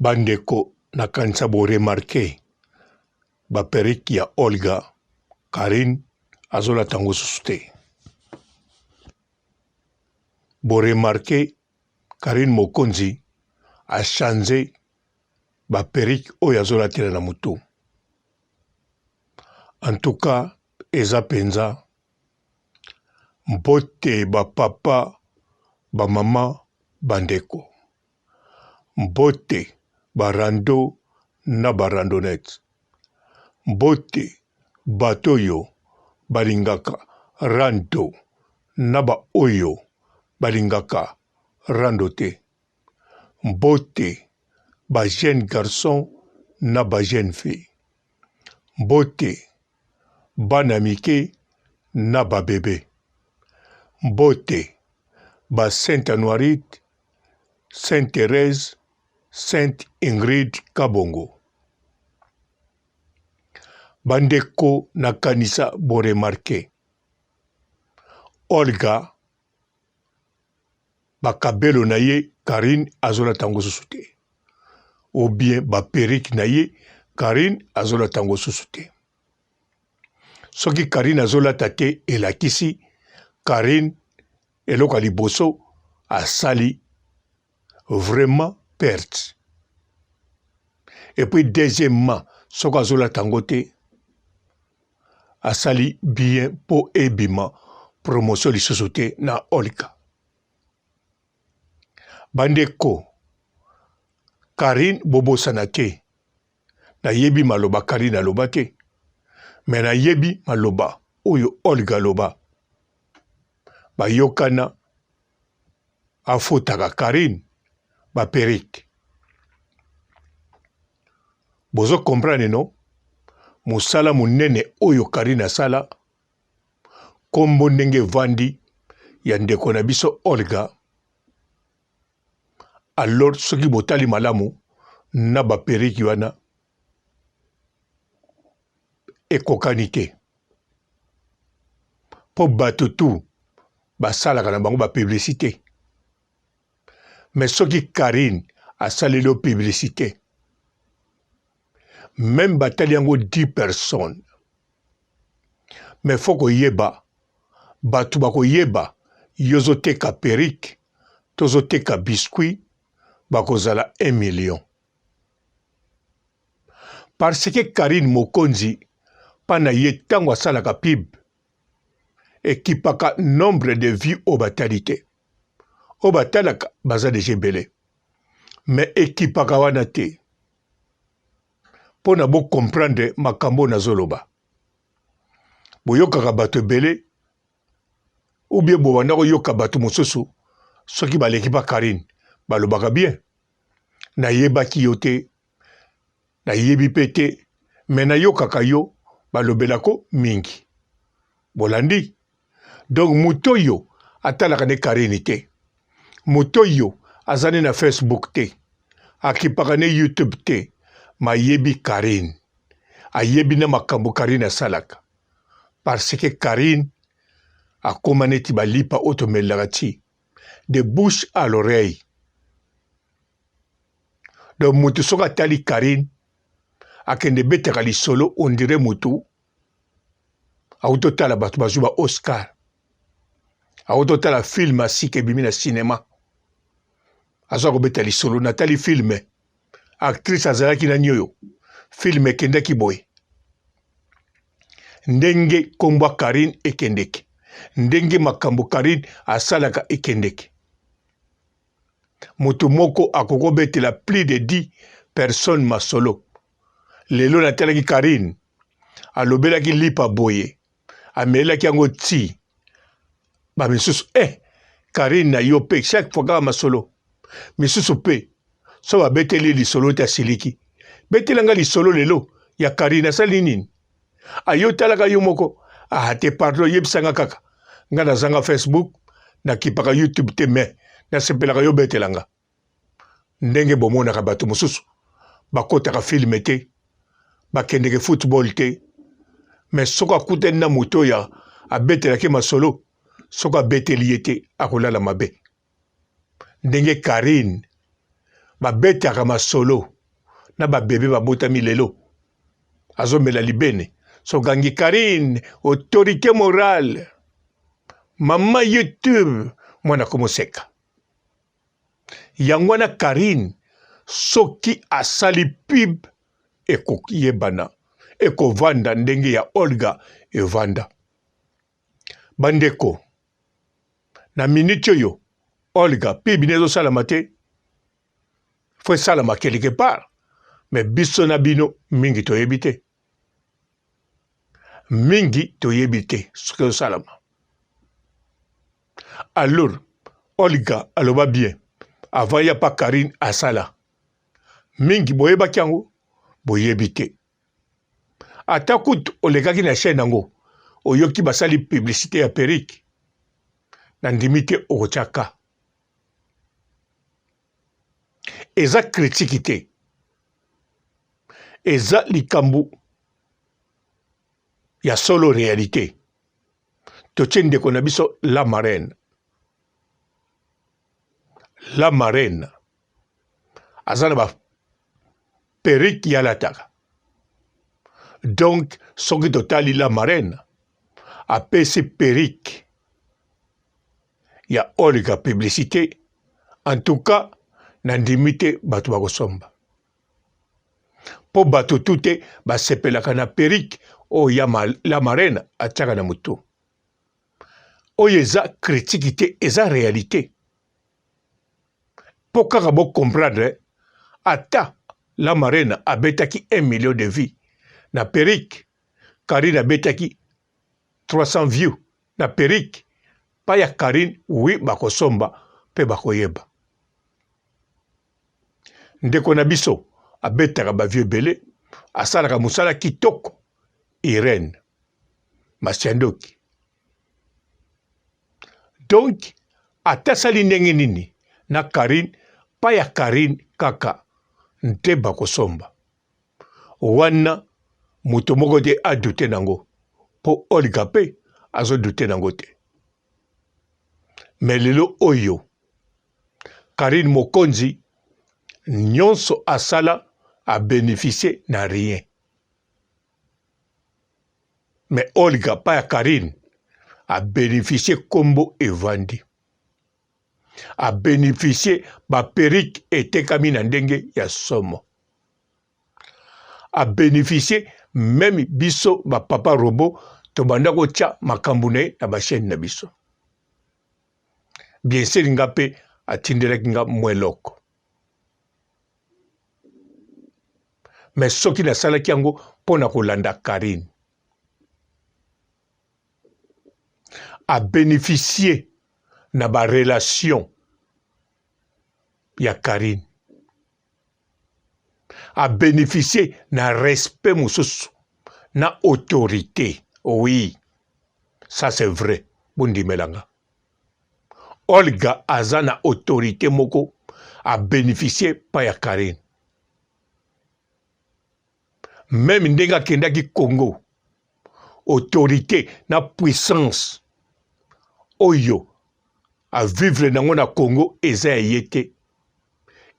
Bandeko nakanisa bo remarqué ba periki ya Olga Karine azola tango susu te. Bo remarqué Karine Mokonzi a changé ba periki oyo azola tela na mutu. En tout cas, eza penza mbote ba papa, ba mama, bandeko. Mbote ba rando na ba randonnette. Mbote bato oyo balingaka rando na ba oyo balingaka rando te. Mbote ba jeune garçon na ba jeune fille. Mbote bana mike na ba bébé. Mbote ba Sainte Anoirite, Sainte Thérèse, Sainte Ingrid Kabongo. Bandeko nakanisa bo remarqué. Olga bakabelo na ye Karine azola tango susu te. Ou bien ba periki na ye Karine azola tango susu te. Soki Karine azola tate elakisi Karine eloko liboso asali vraiment perte. Et puis deuxièmement, soki azola tango te asali bien po ebima promotion lisusu te na Olga. Bandeko Karine bobosana te. Na yebi maloba Karine aloba te. Mais na yebi maloba oyo Olga loba. Bayokana afotaka Karine ba periki. Bozo comprendre non? Musala munene oyo Karine asala kombo ndenge vandi ya ndeko na biso Olga. Alors soki botali malamu na ba periki wana ekokani te. Po bato tu basalaka na bango ba publicité. Mais soki Karine asali lo publicité, même batali yango 10 personnes. Mais faut ko yeba, batu bako yeba, yozo teka periki, tozo teka biscuit, bako zala 1 million. Parce que Karine Mokonzi, pana ye tango asalaka pib, ekipaka nombre de vies au batalité. Au batalaka baza de jebele. Mais ekipaka wana te. Pona bo comprendre makambo na zoloba. Boyokaka bato ebele, ou bien bobanda koyoka bato mosusu, soki balekipa Karine, balobaka bien. Na yebaki yo te, na yebi pe te, mais na yokaka yo, balobelako mingi. Bolandi. Donc muto yo atalaka ne Karine te. Muto yo azane na Facebook te. Akipaka ne YouTube te. Ma yebi Karine. Ayebi na makambo Karine asalaka. Parce que Karine a komaneti balipa otomelagati. De bouche à l'oreille. Donc mutu soka tali Karine. Akende beteka li solo on dirait mutu. Autotala batu bazuba Oscar. Autotala film asike bimi na cinéma. Azo ko betali solo natali filme. Actrice azalaki na nyoyo. Filme kendeki boy. Ndenge kombwa Karine ekendeki. Ndenge makambo Karine asalaka ekendeki. Mutu moko akoko betela plus de 10 personnes masolo. Lelo natalaki Karine. Alobelaki lipa boye. Amelaki yango ti. Ba misusu Karine na yo pe chaque fois kaka masolo. Misusu pe so ba beteli li solo ta siliki. Betelanga li solo lelo ya Karine asali nini? Ayo talaka yo moko. Te pardon yebisanga kaka. Nga na zanga Facebook na kipaka YouTube te me na sepelaka yo betelanga. Ndenge bomonaka bato mosusu bakotaka filme te. Bakendeke football te. Mais soko akute na moto ya abetelaki masolo, soko abeteli ete akolala mabe. Ndenge Karine babetaka masolo na babebe babotami lelo azomela libene sogangi Karine autorité morale mama YouTube mwana komoseka yango wana Karine soki asali pub ekokiyebana ekovanda ndenge ya Olga evanda bandeko na minute oyo Olga pub nezosala te faut salama quelque part mais biso na bino mingi toyebi te mingi toyebi te soki osalama alors Olga aloba bien avant ya pa Karine asala mingi boyebaki yango boyebi te ata kutu olekaki na chaîne yango oyoki basali publicité ya perike na ndimi te okotiaka eza critique te eza likambo ya solo réalité totie ndeko na biso la marraine aza na ba perike yalataka donc soki totali la marraine apesi perike ya Olga publicité en tout cas na ndimi te bato bakosomba po bato tu te basepelaka na perike oyo ya la marraine atiaka na motu oyo eza critique te eza réalité po kaka bocomprendre ata la marraine abetaki 1 million de vies na perike Karine abetaki 300 views na perike pa ya Karine wi bakosomba pe bakoyeba ndeko na biso abetaka bavie ebele asalaka mosala kitoko Irene Masiandoki donc atasali ndenge nini na Karine pa ya Karine kaka nte bakosomba wana moto moko te adute nango po Olga pe azodute nango te mais lelo oyo Karine mokonzi nyonso asala a bénéficié na rien mais Olga pa ya Karine a bénéficié kombo evandi a bénéficié ba perike etekami na ndenge ya somo a bénéficié même biso ba papa robot tobanda kotia makambo na ba chaîne na biso bien sûr nga pe atindelaki nga mweloko mais soki nasalaki yango mpo na kolanda Karine a bénéficié na ba relation ya Karine a bénéficié na respect mosusu na autorité oui ça c'est vrai bundimelanga Olga aza na autorité moko a bénéficié pa ya Karine même ndenge akendaki Congo autorité na puissance oyo a vivre nango na Congo eza ya ye te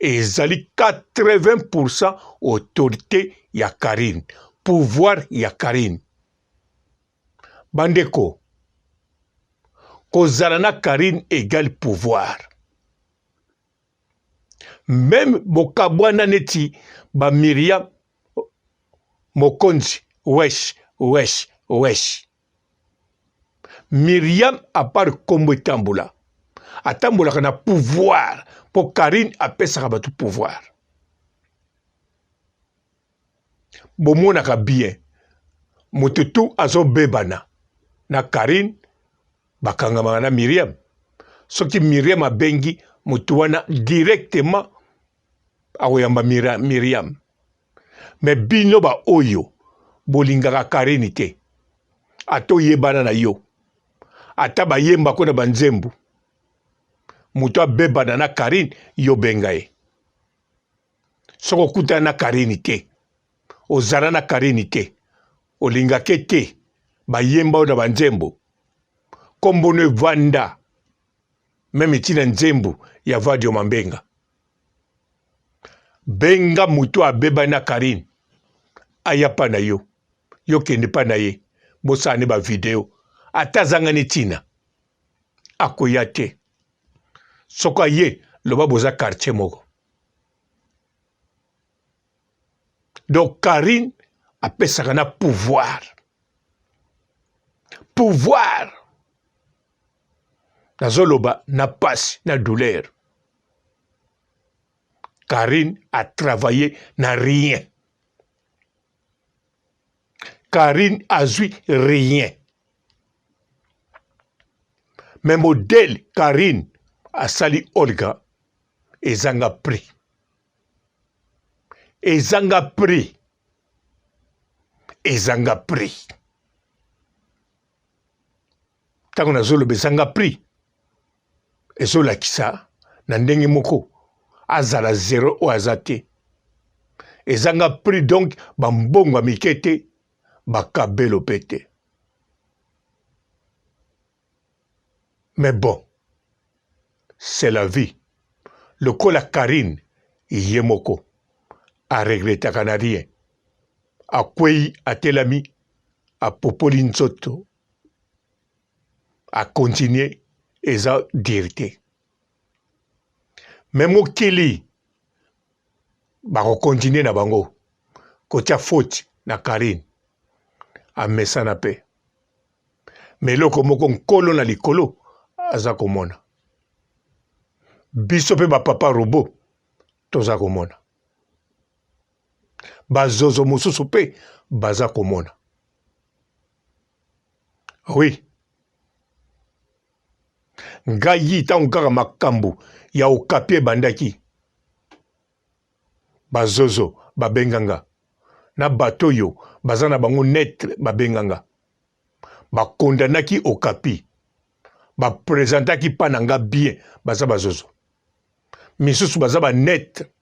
ezali 80% autorité ya Karine pouvoir ya Karine bandeko kozala na Karine égale pouvoir même bokabwana neti ba Miriam mokonzi wesh Miriam a part kombo etambola atambolaka na pouvoir po Karine apesaka bato pouvoir bomonaka bien moto tu azobebana na Karine bakangamaka na Miriam soki Miriam abengi moto wana directement akoyamba Miriam mais bino ba oyo bolingaka Karine te ato yebana na yo ata bayemba ko na banzembu moto abebana na Karine yo benga ye soko kuta na Karine te ozala na Karine te olingake te bayemba o na banzembu kombono vanda meme tina nzembu ya Vadio Mambenga benga mutu abeba na Karine aya pa na yo yo kende pa na ye bosane ba video atazanga ni tina akoya te soko ye loba boza quartier moko. Donc Karine apesaka na pouvoir nazoloba na pasi na douleur. Karine a travaillé na rien. Karine a zui rien. Mais modèle Karine a sali Olga ezanga prix. Ezanga prix. Ezanga prix. Tango nazoloba ezanga prix. Ezola kisa na ndenge moko azala zéro o azate. Ezanga prix donc bambongo mikete bakabelo pete. Mais bon, c'est la vie. Le kola Karine yemoko a regretté canadien. A kwei a telami a popoli nzoto a continuer eza dirité. Même au Kili, bako continuer na bango. Kotia faute na Karine. A mesa na pe. Mais loko moko nkolo na likolo aza komona. Biso pe ba papa robot toza komona. Bazozo mususu pe baza komona. Oui. Ngayi ta nkara makambu ya okapie bandaki. Bazozo babenganga. Na bato yo bazana bango net babenganga. Bakondanaki okapi. Bapresentaki pananga bien baza bazozo. Misusu baza ba net.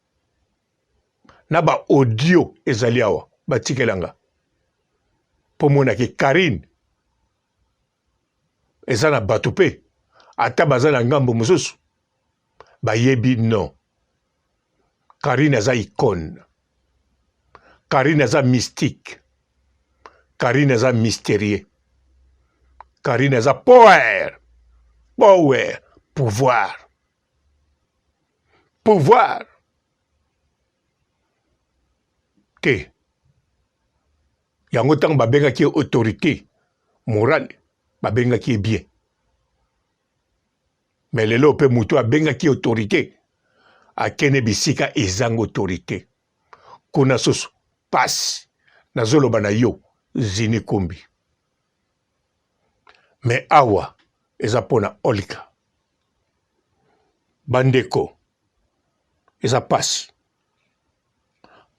Na ba audio ezali awa batikelanga. Pomona ki Karine ezana bato pe ata bazana ngambo mususu bayebi non. Karine aza icône. Karine aza mystique. Karine aza mystérieux. Karine aza power. Power. Pouvoir. Pouvoir. Te. Yango tang babenga ki autorité morale. Babenga ki bien. Mais lelo pe mutu abenga ki autorité. Akene bisika ezang autorité. Kuna soso. Passe. Nazoloba na yo. Zini kumbi. Mais awa. Eza pona Olga. Bandeko. Eza passe.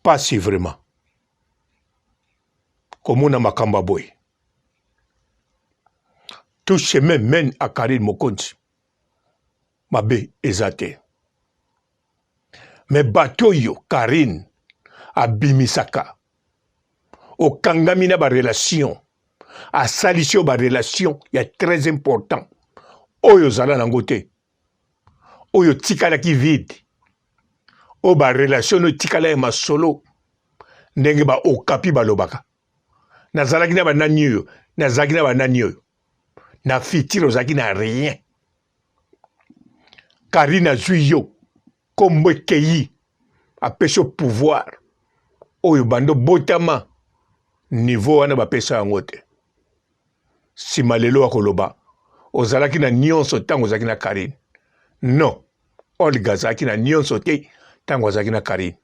Passe vraiment. Komuna makamba boy. Tout chemin mène à Karine Mokonzi. Mabe ezate. Mais bato yo Karine abimisaka. Okangamina ba relation. A salisio ba relation ya très important. Oyo zala nangote. Oyo tikala ki vide. O ba relation no tikala ya masolo. Ndenge ba okapi ba lobaka. Nazalaki na ba nanyo. Nazalaki na ba nanyo. Na fitiro zaki na rien. Karine zui yo. Kombo keyi. Apesho pouvoir. Oyo bando botama. Niveau wana ba pesa yangote. Si malelo akoloba. Ozalaki na nyonso tango zaki na Karine. Non. Olga zaki na nyonso te tango zaki na Karine.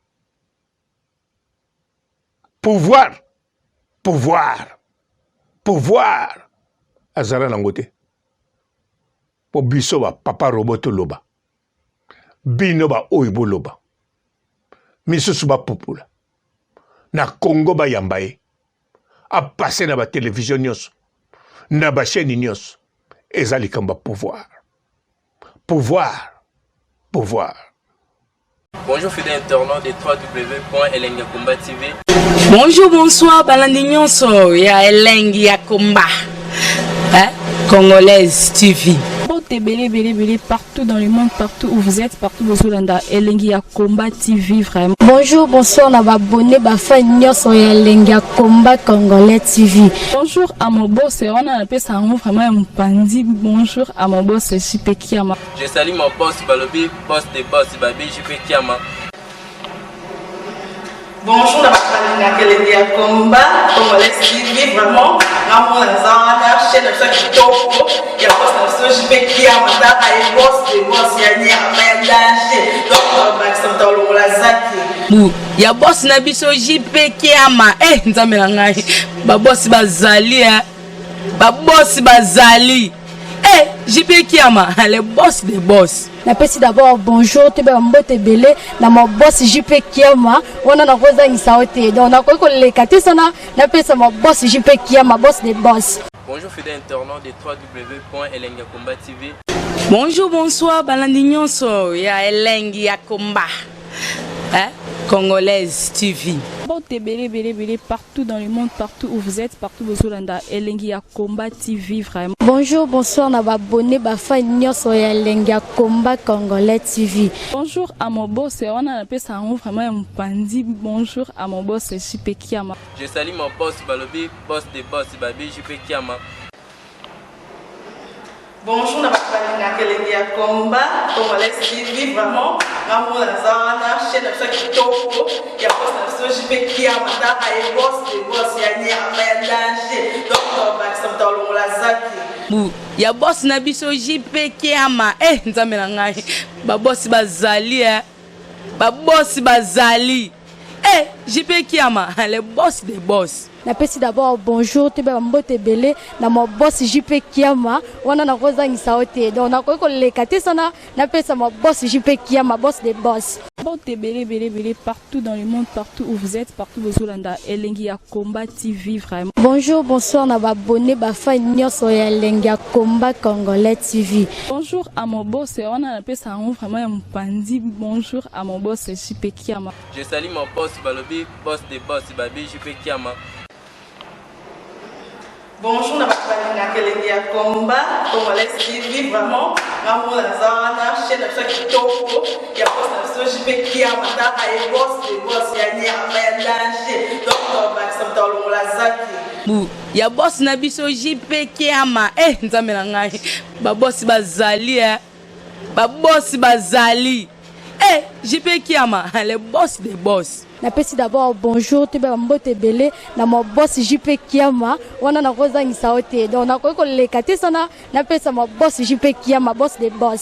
Pouvoir. Pouvoir. Pouvoir. Azala nangote. Po biso ba papa roboto loba. Bino ba oibo loba. Misusu ba popula. Na Congo ba yambaye. A passé na ba télévision nyonso. Na ba chaîne nyonso. Ezali kamba pouvoir. Pouvoir. Pouvoir. Bonjour fidèles internautes de www.elengiakomba TV. Bonjour, bonsoir, balandi nyonso ya Elengi ya Komba. Congolaise TV. Belé, partout dans le monde, partout où vous êtes, partout où vous êtes, Elengi ya Combat TV, vraiment. Bonjour, bonsoir, on a abonné, fan nyonso ya Elengi ya Combat Congolais TV. Bonjour à mon boss, on a appelé ça vraiment un pandi. Bonjour à mon boss, JP Kiama. Je salue mon boss Balobi, boss des boss Babi, JP Kiama. Bonjour, la Elengi ya Combat Congolais TV, vraiment. Maman, la chaîne de chaque topo, il y a boss de JP Kiama, et boss des boss, il y a un danger. Donc, Maxime Talon, la Zaki. Ya boss na biso JP Kiama. Nzambe na ngai. Ba boss bazali Ba boss bazali. JP Kiama, le boss des boss. Napesi d'abord bonjour, te ba mbote belé na mon boss JP Kiama. On a rosa isaote. Donc na ko le kati sana napesa mon boss JP Kiama, boss des boss. Bonjour fidèles internautes de www.elengiakomba.tv. Bonjour, bonsoir, balandi nyonso ya Elengi ya Combat. Congolaise TV. Belé, partout dans le monde, partout où vous êtes, partout où vous êtes, Elengi ya Combat TV, vraiment. Bonjour, bonsoir, on a abonné, fan nyonso ya Elengi ya Combat Congolais TV. Bonjour à mon boss, on a appelé ça vraiment un pandi. Bonjour à mon boss, JP Kiama. Je salue mon boss Balobi, boss des boss Babi, JP Kiama. Bonjour, la Elengi ya Combat Congolais TV, vraiment. Maman, la chaîne de chaque topo, il y a boss de JP Kiama, et boss des boss, il y a un danger. Donc, Maxime Talon, la Zaki. Ya boss na biso JP Kiama. Nzambe na ngai. Ba boss bazali Ba boss bazali. JP Kiama, le boss des boss. Napesi d'abord bonjour, te ba mbote belé na mon boss JP Kiama. On a rosa isaote. Donc na ko le kati sana napesa mon boss JP Kiama, boss des boss. Belé, partout dans le monde, partout où vous êtes, partout où vous êtes, Elengi ya Combat TV, vraiment. Bonjour, bonsoir, on a abonné, fan nyonso ya Elengi ya Combat Congolais TV. Bonjour à mon boss, on a appelé ça vraiment un pandi. Bonjour à mon boss, JP Kiama. Je salue mon boss Balobi, boss des boss Babi, JP Kiama. Bonjour, la Elengi ya Combat Congolais TV, vraiment. Maman, la chaîne de chaque topo, il y a boss de JP Kiama, et boss des boss, il y a un danger. Donc, Maxime Talon, la Zaki. Ya boss na biso JP Kiama. Nzambe na ngai. Ba boss bazali Ba boss bazali. JP Kiama, le boss des boss. Napesi d'abord bonjour, te ba mbote belé na mon boss JP Kiama. On a rosa isaote. Donc na ko le kati sana napesa mon boss JP Kiama, boss des boss.